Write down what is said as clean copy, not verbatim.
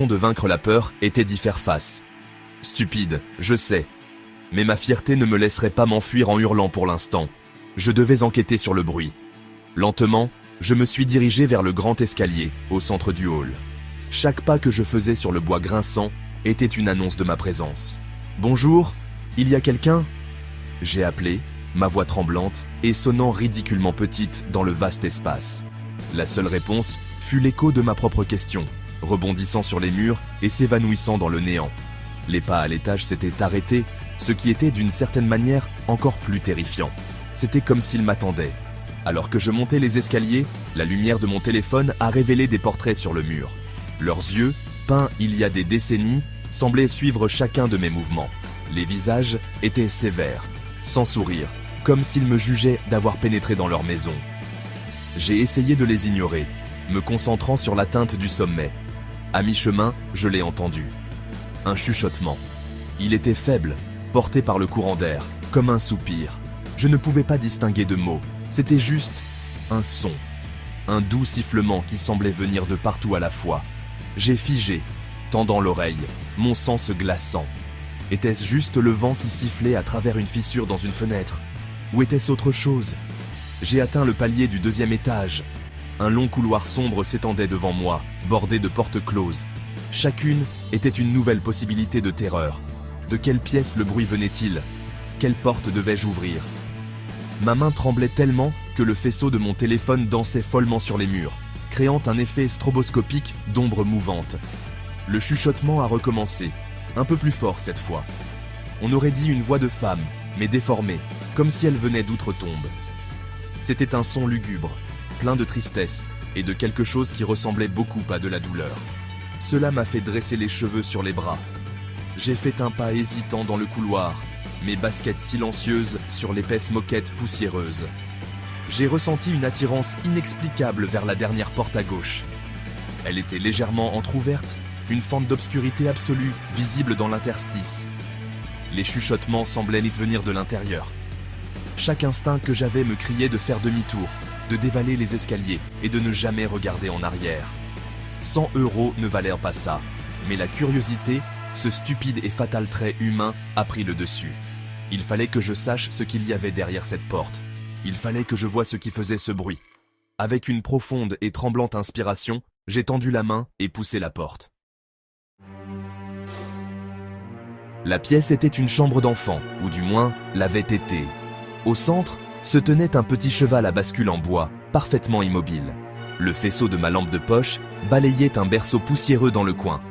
de vaincre la peur était d'y faire face. Stupide, je sais. Mais ma fierté ne me laisserait pas m'enfuir en hurlant pour l'instant. Je devais enquêter sur le bruit. Lentement, je me suis dirigé vers le grand escalier, au centre du hall. Chaque pas que je faisais sur le bois grinçant était une annonce de ma présence. « Bonjour, il y a quelqu'un ?» J'ai appelé, ma voix tremblante et sonnant ridiculement petite dans le vaste espace. La seule réponse fut l'écho de ma propre question, rebondissant sur les murs et s'évanouissant dans le néant. Les pas à l'étage s'étaient arrêtés, ce qui était d'une certaine manière encore plus terrifiant. C'était comme s'ils m'attendaient. Alors que je montais les escaliers, la lumière de mon téléphone a révélé des portraits sur le mur. Leurs yeux, peints il y a des décennies, semblaient suivre chacun de mes mouvements. Les visages étaient sévères, sans sourire, comme s'ils me jugeaient d'avoir pénétré dans leur maison. J'ai essayé de les ignorer, me concentrant sur l'atteinte du sommet. À mi-chemin, je l'ai entendu. Un chuchotement. Il était faible, porté par le courant d'air, comme un soupir. Je ne pouvais pas distinguer de mots, c'était juste un son. Un doux sifflement qui semblait venir de partout à la fois. J'ai figé, tendant l'oreille, mon sang se glaçant. Était-ce juste le vent qui sifflait à travers une fissure dans une fenêtre? Ou était-ce autre chose? J'ai atteint le palier du 2e étage. Un long couloir sombre s'étendait devant moi, bordé de portes closes. Chacune était une nouvelle possibilité de terreur. De quelle pièce le bruit venait-il? Quelle porte devais-je ouvrir? Ma main tremblait tellement que le faisceau de mon téléphone dansait follement sur les murs, créant un effet stroboscopique d'ombres mouvantes. Le chuchotement a recommencé, un peu plus fort cette fois. On aurait dit une voix de femme, mais déformée, comme si elle venait d'outre-tombe. C'était un son lugubre, plein de tristesse et de quelque chose qui ressemblait beaucoup à de la douleur. Cela m'a fait dresser les cheveux sur les bras. J'ai fait un pas hésitant dans le couloir, mes baskets silencieuses sur l'épaisse moquette poussiéreuse. J'ai ressenti une attirance inexplicable vers la dernière porte à gauche. Elle était légèrement entr'ouverte, une fente d'obscurité absolue visible dans l'interstice. Les chuchotements semblaient y venir de l'intérieur. Chaque instinct que j'avais me criait de faire demi-tour, de dévaler les escaliers et de ne jamais regarder en arrière. 100 € ne valèrent pas ça, mais la curiosité, ce stupide et fatal trait humain, a pris le dessus. Il fallait que je sache ce qu'il y avait derrière cette porte. Il fallait que je voie ce qui faisait ce bruit. Avec une profonde et tremblante inspiration, j'ai tendu la main et poussé la porte. La pièce était une chambre d'enfant, ou du moins l'avait été. Au centre se tenait un petit cheval à bascule en bois, parfaitement immobile. Le faisceau de ma lampe de poche balayait un berceau poussiéreux dans le coin.